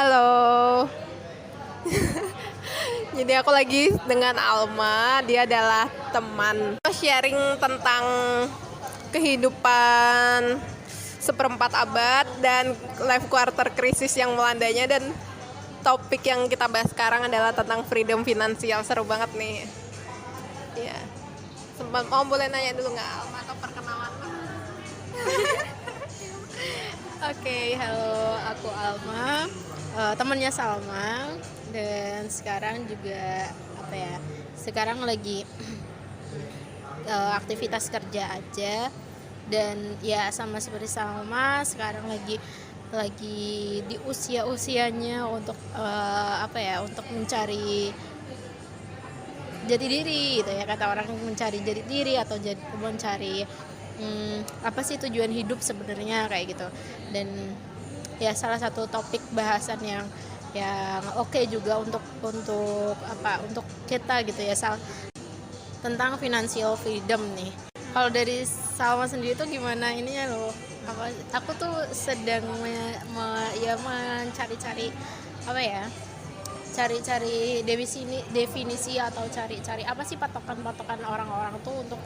Halo. Jadi aku lagi dengan Alma, dia adalah teman. Sharing tentang kehidupan seperempat abad dan life quarter krisis yang melandanya, dan topik yang kita bahas sekarang adalah tentang freedom finansial. Seru banget nih. Ya. Sempat mau boleh nanya dulu nggak Alma atau perkenalan? Oke, halo, aku Alma, temannya Salma, dan sekarang juga sekarang lagi aktivitas kerja aja, dan ya sama seperti Salma, sekarang lagi di usianya untuk untuk mencari jati diri gitu ya, kata orang, mencari jati diri atau mencari apa sih tujuan hidup sebenarnya, kayak gitu. Dan ya salah satu topik bahasan yang oke juga untuk kita gitu ya, tentang financial freedom nih. Kalau dari Salma sendiri tuh gimana ininya loh? Aku tuh sedang mencari-cari cari definisi atau cari apa sih patokan orang-orang tuh untuk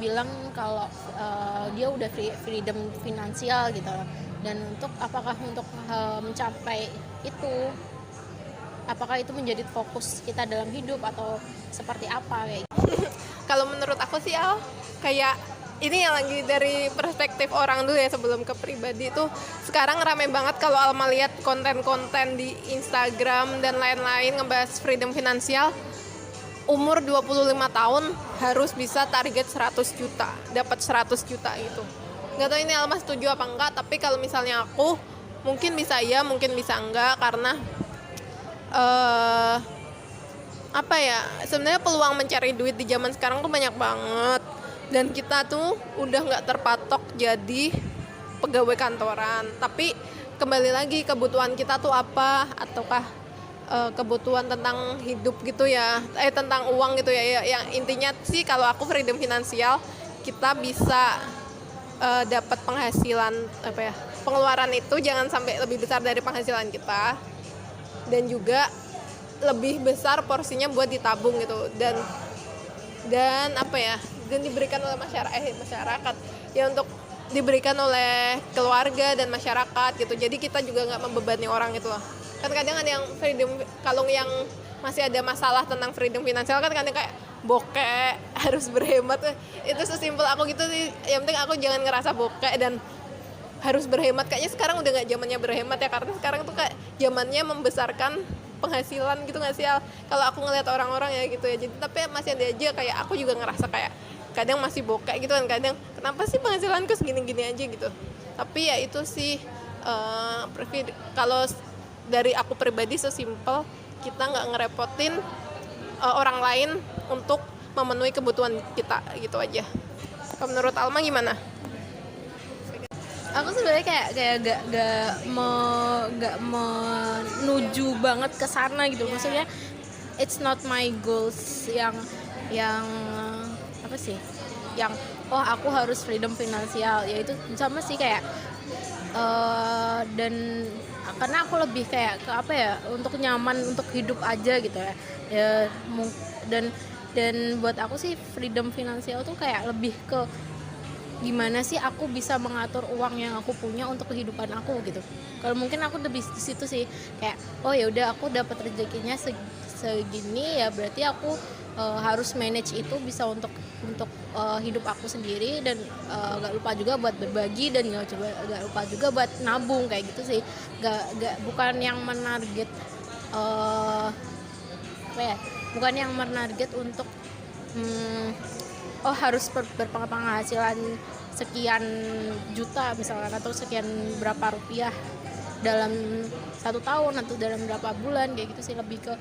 bilang kalau dia udah freedom finansial gitu. Dan apakah untuk mencapai itu, apakah itu menjadi fokus kita dalam hidup atau seperti apa kayak gitu? Kalau menurut aku sih kayak ini yang lagi dari perspektif orang dulu ya, sebelum ke pribadi tuh. Sekarang rame banget kalau Alma lihat konten-konten di Instagram dan lain-lain ngebahas freedom finansial. Umur 25 tahun harus bisa target 100 juta, dapat 100 juta gitu. Nggak tahu ini Alma setuju apa enggak, tapi kalau misalnya aku mungkin bisa iya, mungkin bisa enggak, karena sebenarnya peluang mencari duit di zaman sekarang tuh banyak banget, dan kita tuh udah nggak terpatok jadi pegawai kantoran. Tapi kembali lagi, kebutuhan kita tuh apa, ataukah kebutuhan tentang hidup gitu ya, tentang uang gitu ya. Yang intinya sih kalau aku freedom finansial, kita bisa dapat penghasilan pengeluaran itu jangan sampai lebih besar dari penghasilan kita, dan juga lebih besar porsinya buat ditabung gitu, dan diberikan oleh masyarakat ya, untuk diberikan oleh keluarga dan masyarakat gitu. Jadi kita juga nggak membebani orang gitu loh. Kan kadang ada yang freedom, kalau yang masih ada masalah tentang freedom finansial kan kadang kayak bokeh, harus berhemat. Itu sesimpel aku gitu sih. Yang penting aku jangan ngerasa bokeh dan harus berhemat. Kayaknya sekarang udah nggak zamannya berhemat ya, karena sekarang tuh kayak zamannya membesarkan penghasilan gitu nggak sih kalau aku ngeliat orang-orang ya gitu ya. Jadi tapi masih ada aja kayak aku juga ngerasa kayak kadang masih bokeh gitu kan, kadang kenapa sih penghasilanku segini-gini aja gitu. Tapi ya itu sih kalau dari aku pribadi sesimpel kita nggak ngerepotin orang lain untuk memenuhi kebutuhan kita gitu aja. Kalau menurut Alma gimana? Aku sebenarnya kayak gak menuju banget ke sana gitu. Maksudnya it's not my goals yang apa sih, yang aku harus freedom finansial. Ya itu sama sih kayak dan karena aku lebih kayak ke untuk nyaman, untuk hidup aja gitu ya, dan buat aku sih freedom finansial tuh kayak lebih ke gimana sih aku bisa mengatur uang yang aku punya untuk kehidupan aku gitu. Kalau mungkin aku lebih di situ sih, kayak ya udah aku dapat rezekinya segini, ya berarti aku harus manage itu bisa untuk hidup aku sendiri, dan gak lupa juga buat berbagi, dan gak lupa juga buat nabung, kayak gitu sih. Bukan yang menarget bukan yang menarget untuk harus berpenghasilan sekian juta misalkan, atau sekian berapa rupiah dalam 1 tahun atau dalam berapa bulan, kayak gitu sih. Lebih ke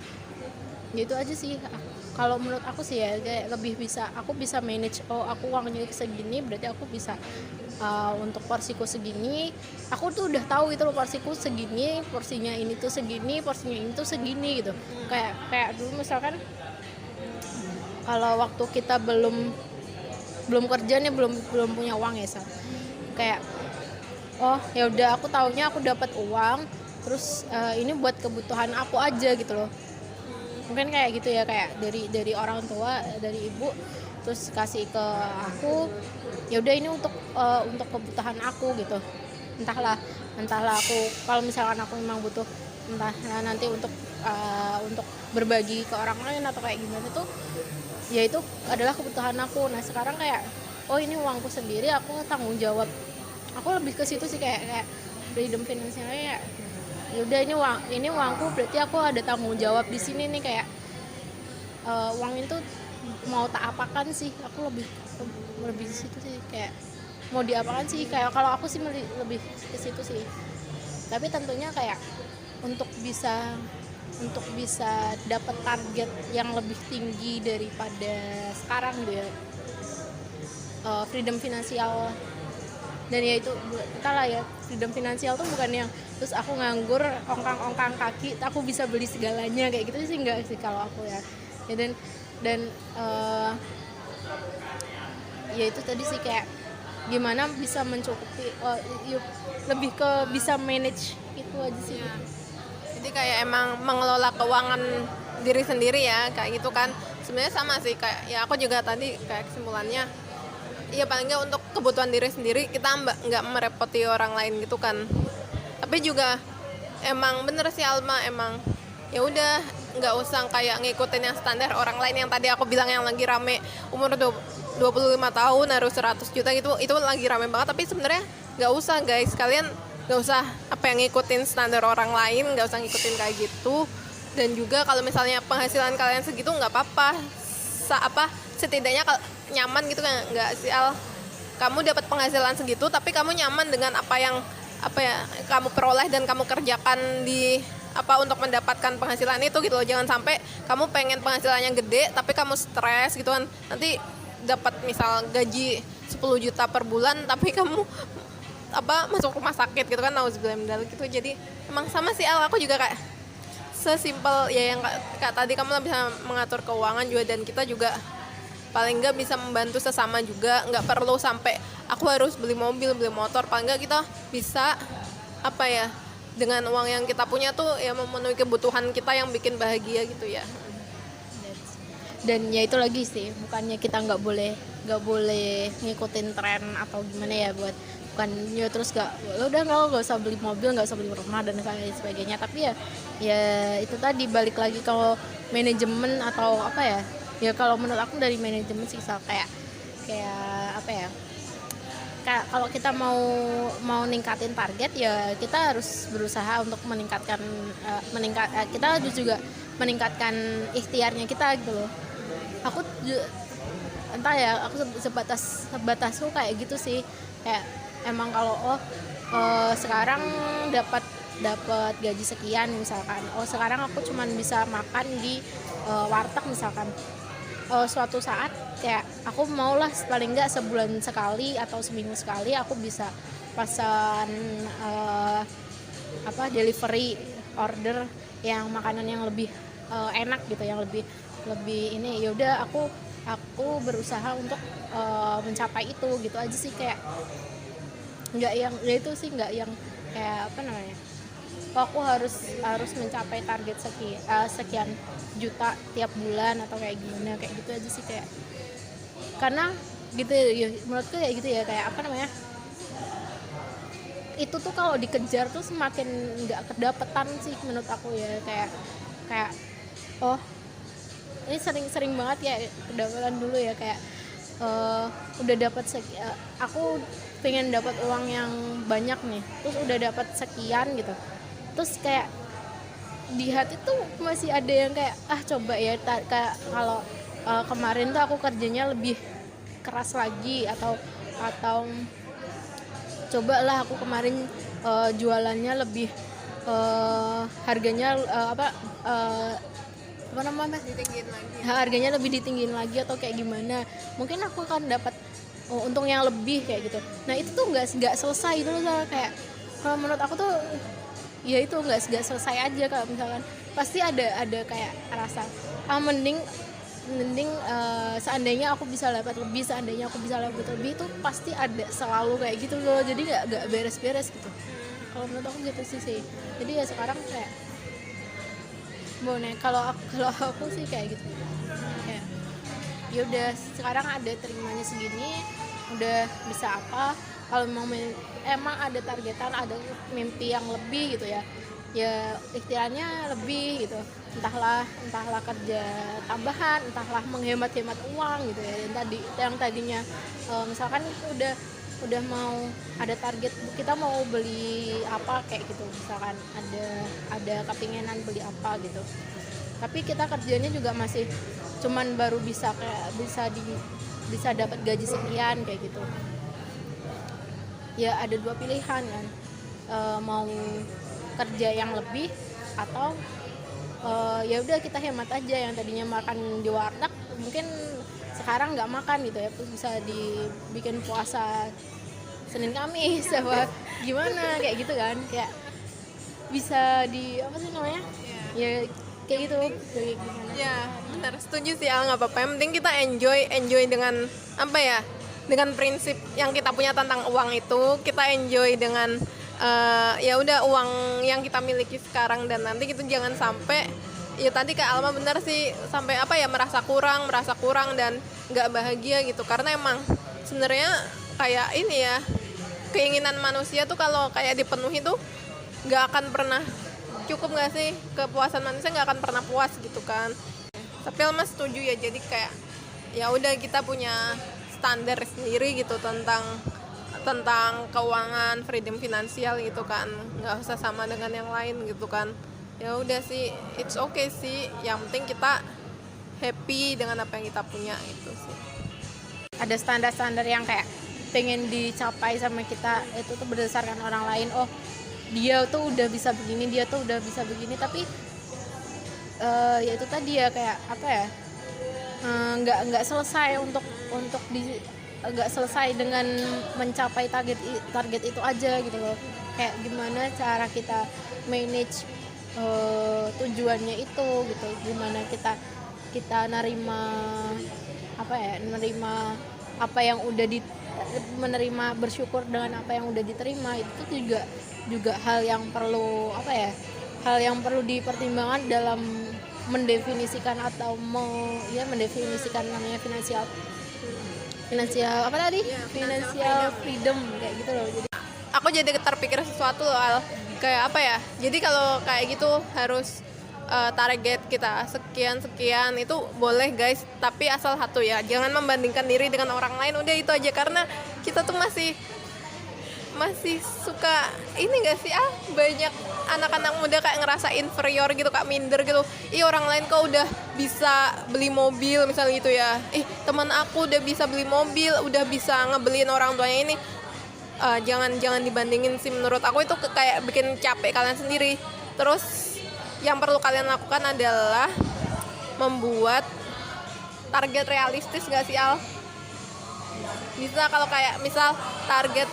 gitu aja sih kalau menurut aku sih ya, kayak lebih aku bisa manage, aku uangnya segini, berarti aku bisa untuk porsiku segini, aku tuh udah tahu gitu loh, porsiku segini, porsinya ini tuh segini, porsinya ini tuh segini gitu. Kayak dulu misalkan kalau waktu kita belum kerja nih, belum punya uang ya, kayak ya udah aku taunya aku dapat uang, terus ini buat kebutuhan aku aja gitu loh. Mungkin kayak gitu ya, kayak dari orang tua, dari ibu, terus kasih ke aku, ya udah ini untuk kebutuhan aku gitu. Entahlah aku kalau misalkan aku memang butuh, entah nanti untuk berbagi ke orang lain atau kayak gimana tuh, ya itu adalah kebutuhan aku. Nah sekarang kayak oh ini uangku sendiri, aku tanggung jawab. Aku lebih ke situ sih, kayak freedom finansialnya ya udah ini uangku, berarti aku ada tanggung jawab di sini nih, kayak uang itu mau tak apakan sih, aku lebih di situ sih, kayak mau diapakan sih, kayak kalau aku sih lebih ke situ sih. Tapi tentunya kayak untuk bisa dapat target yang lebih tinggi daripada sekarang gitu ya, freedom finansial. Dan ya itu entahlah ya, freedom finansial tuh bukan yang terus aku nganggur ongkang kaki aku bisa beli segalanya kayak gitu sih, enggak sih kalau aku ya dan ya itu tadi sih, kayak gimana bisa mencukupi, lebih ke bisa manage itu aja sih. Jadi kayak emang mengelola keuangan diri sendiri ya, kayak gitu kan. Sebenarnya sama sih, kayak ya aku juga tadi kayak kesimpulannya, ya paling nggak untuk kebutuhan diri sendiri kita nggak merepoti orang lain gitu kan. Tapi juga emang bener sih Alma, emang ya udah nggak usah kayak ngikutin yang standar orang lain yang tadi aku bilang, yang lagi rame umur 25 tahun harus 100 juta gitu, itu lagi rame banget. Tapi sebenarnya nggak usah guys, kalian nggak usah ngikutin standar orang lain, nggak usah ngikutin kayak gitu. Dan juga kalau misalnya penghasilan kalian segitu nggak apa-apa, setidaknya nyaman gitu kan, nggak sih Al, kamu dapat penghasilan segitu tapi kamu nyaman dengan apa yang kamu peroleh dan kamu kerjakan di untuk mendapatkan penghasilan itu gitu loh. Jangan sampai kamu pengen penghasilannya gede tapi kamu stres gitu kan, nanti dapat misal gaji 10 juta per bulan tapi kamu masuk rumah sakit gitu kan, nauzubillah gitu. Jadi emang sama sih Al, aku juga kayak sesimpel ya yang kak tadi, kamu bisa mengatur keuangan juga, dan kita juga paling nggak bisa membantu sesama juga, nggak perlu sampai aku harus beli mobil, beli motor. Paling nggak kita bisa dengan uang yang kita punya tuh ya memenuhi kebutuhan kita yang bikin bahagia gitu ya. Dan ya itu lagi sih, bukannya kita nggak boleh ngikutin tren atau gimana ya, bukan ya terus nggak usah beli mobil, nggak usah beli rumah dan sebagainya. Tapi ya itu tadi balik lagi kalau manajemen atau ya kalau menurut aku dari manajemen sih, kayak kalau kita mau ningkatin target ya kita harus berusaha untuk kita juga meningkatkan ikhtiarnya kita gitu loh. Aku entah ya, aku sebatasku kayak gitu sih, kayak emang kalau sekarang dapat gaji sekian misalkan, sekarang aku cuman bisa makan di warteg misalkan. Suatu saat kayak aku maulah paling nggak sebulan sekali atau seminggu sekali aku bisa pesan delivery order yang makanan yang lebih enak gitu, yang lebih ini. Ya udah aku berusaha untuk mencapai itu gitu aja sih, kayak nggak yang ya itu sih, nggak yang kayak aku harus mencapai target sekian juta tiap bulan atau kayak gimana, kayak gitu aja sih, kayak karena gitu ya, menurutku kayak gitu ya, kayak itu tuh kalau dikejar tuh semakin nggak kedapetan sih menurut aku ya, kayak ini sering banget ya kedapatan dulu ya, kayak udah dapat aku pengen dapat uang yang banyak nih, terus udah dapat sekian gitu, terus kayak di hati tuh masih ada yang kayak coba ya kayak kalau kemarin tuh aku kerjanya lebih keras lagi, atau cobalah aku kemarin jualannya lebih harganya ditinggiin lagi, harganya lebih ditinggiin lagi atau kayak gimana, mungkin aku akan dapat untung yang lebih kayak gitu. Nah itu tuh nggak selesai itu loh, kayak kalau menurut aku tuh ya itu nggak selesai aja. Kalau misalkan pasti ada kayak rasa mending seandainya aku bisa dapat lebih, itu pasti ada selalu kayak gitu loh, jadi nggak beres-beres gitu. Kalau menurut aku gitu sih. Jadi ya sekarang kayak boleh kalau aku sih kayak gitu. Kayak ya udah sekarang ada terimanya segini, udah bisa apa. Kalau emang ada targetan, ada mimpi yang lebih gitu ya, ya ikhtiarnya lebih gitu, entahlah kerja tambahan, entahlah menghemat uang gitu ya. Yang tadinya misalkan udah mau ada target, kita mau beli apa kayak gitu, misalkan ada kepinginan beli apa gitu, tapi kita kerjanya juga masih cuman baru bisa dapat gaji sekian kayak gitu. Ya ada dua pilihan kan, mau kerja yang lebih atau ya udah kita hemat aja, yang tadinya makan di warteg mungkin sekarang nggak makan gitu ya, terus bisa dibikin puasa Senin Kamis apa gimana kayak gitu kan, kayak bisa di apa sih namanya ya kayak gitu kayak gimana Ya benar, setuju sih Al, nggak apa-apa, yang penting kita enjoy dengan apa ya, dengan prinsip yang kita punya tentang uang itu, kita enjoy dengan ya udah uang yang kita miliki sekarang dan nanti gitu. Jangan sampai ya tadi Kak Alma benar sih, sampai apa ya, merasa kurang dan nggak bahagia gitu. Karena emang sebenarnya kayak ini ya, keinginan manusia tuh kalau kayak dipenuhi tuh nggak akan pernah cukup, nggak sih, kepuasan manusia nggak akan pernah puas gitu kan. Tapi Alma setuju ya, jadi kayak ya udah kita punya standar sendiri gitu tentang keuangan, freedom finansial gitu kan, nggak usah sama dengan yang lain gitu kan. Ya udah sih, it's okay sih, yang penting kita happy dengan apa yang kita punya itu sih. ada standar-standar yang kayak pengen dicapai sama kita, itu tuh berdasarkan orang lain. Oh dia tuh udah bisa begini, dia tuh udah bisa begini, tapi ya itu tadi ya, kayak apa ya, nggak selesai untuk nggak selesai dengan mencapai target itu aja gitu loh. Kayak gimana cara kita manage tujuannya itu gitu, gimana kita nerima apa yang udah menerima, bersyukur dengan apa yang udah diterima. Itu juga hal yang perlu dipertimbangkan dalam mendefinisikan atau mendefinisikan namanya finansial apa tadi? Financial freedom kayak gitu loh. Jadi Aku jadi terpikir sesuatu loh Al, kayak apa ya, jadi kalau kayak gitu harus target kita sekian itu boleh guys, tapi asal satu ya, jangan membandingkan diri dengan orang lain, udah itu aja. Karena kita tuh masih suka ini gak sih banyak anak-anak muda kayak ngerasa inferior gitu, Kak, minder gitu. Orang lain kok udah bisa beli mobil misalnya gitu ya, teman aku udah bisa beli mobil, udah bisa ngebeliin orang tuanya ini. Jangan dibandingin sih, menurut aku itu kayak bikin capek kalian sendiri. Terus yang perlu kalian lakukan adalah membuat target realistis gak sih Al? Bisa kalau kayak misal target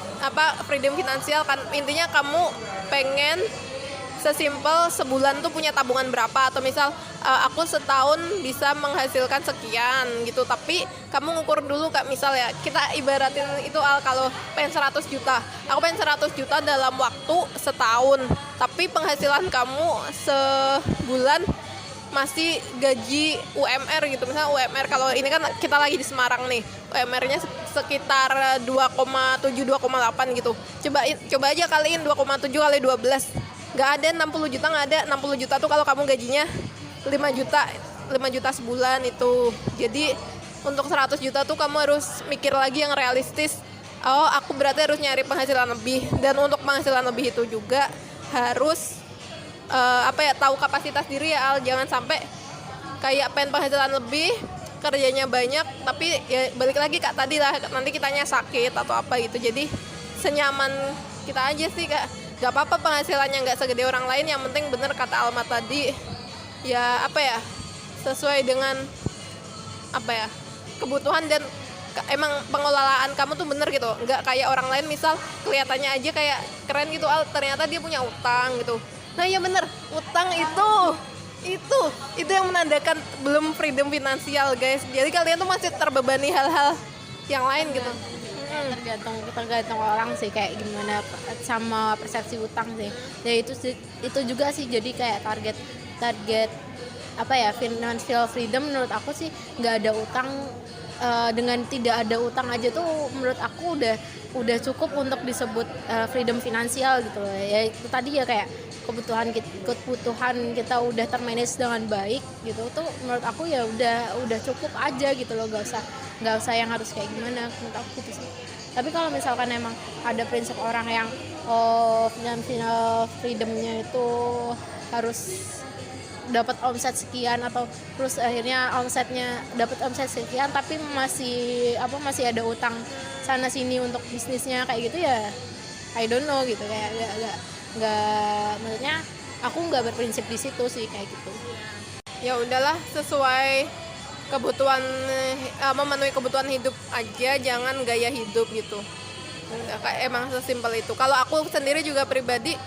freedom finansial kan, intinya kamu pengen sesimpel sebulan tuh punya tabungan berapa, atau misal aku setahun bisa menghasilkan sekian gitu. Tapi kamu ngukur dulu Kak, misal ya kita ibaratin itu Al, kalau pengen 100 juta, aku pengen 100 juta dalam waktu setahun, tapi penghasilan kamu sebulan masih gaji UMR gitu. Misalnya UMR, kalau ini kan kita lagi di Semarang nih, UMR-nya sekitar 2,7 2,8 gitu. Coba aja kaliin 2,7 kali 12. Nggak ada 60 juta, nggak ada 60 juta tuh kalau kamu gajinya 5 juta sebulan itu. Jadi untuk 100 juta tuh kamu harus mikir lagi yang realistis. Oh, aku berarti harus nyari penghasilan lebih, dan untuk penghasilan lebih itu juga harus tahu kapasitas diri ya Al. Jangan sampai kayak pengen penghasilan lebih, kerjanya banyak, tapi ya balik lagi Kak tadi lah, nanti kitanya sakit atau apa gitu. Jadi senyaman kita aja sih Kak, gak apa-apa penghasilannya gak segede orang lain, yang penting bener kata Alma tadi ya, sesuai dengan kebutuhan, dan emang pengelolaan kamu tuh bener gitu, nggak kayak orang lain misal kelihatannya aja kayak keren gitu Al, ternyata dia punya utang gitu. Nah ya bener, utang itu yang menandakan belum freedom finansial guys. Jadi kalian tuh masih terbebani hal-hal yang lain gitu. tergantung orang sih kayak gimana sama persepsi utang sih. Ya itu juga sih jadi kayak target apa ya, financial freedom menurut aku sih nggak ada utang. Dengan tidak ada utang aja tuh menurut aku udah cukup untuk disebut freedom finansial gitu loh. Ya itu tadi ya kayak kebutuhan kita udah termanage dengan baik gitu tuh menurut aku ya udah cukup aja gitu loh, nggak usah yang harus kayak gimana menurut aku gitu sih. Tapi kalau misalkan emang ada prinsip orang yang financial freedomnya itu harus dapat omset sekian atau terus akhirnya dapat omset sekian tapi masih ada utang sana sini untuk bisnisnya kayak gitu ya I don't know gitu, kayak nggak maksudnya aku nggak berprinsip di situ sih kayak gitu. Ya udahlah, sesuai kebutuhan, memenuhi kebutuhan hidup aja, jangan gaya hidup gitu. Udah, kayak emang sesimpel itu. Kalau aku sendiri juga pribadi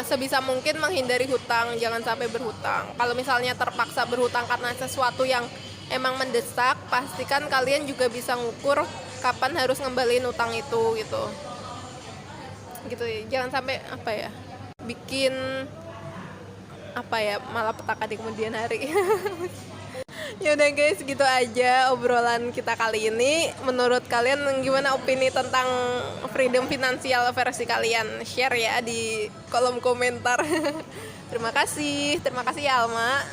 sebisa mungkin menghindari hutang, jangan sampai berhutang. Kalau misalnya terpaksa berhutang karena sesuatu yang emang mendesak, pastikan kalian juga bisa ngukur kapan harus ngembaliin utang itu gitu ya. Jangan sampai bikin malapetaka di kemudian hari. Ya udah guys, gitu aja obrolan kita kali ini. Menurut kalian gimana opini tentang freedom finansial versi kalian? Share ya di kolom komentar. Terima kasih ya Alma.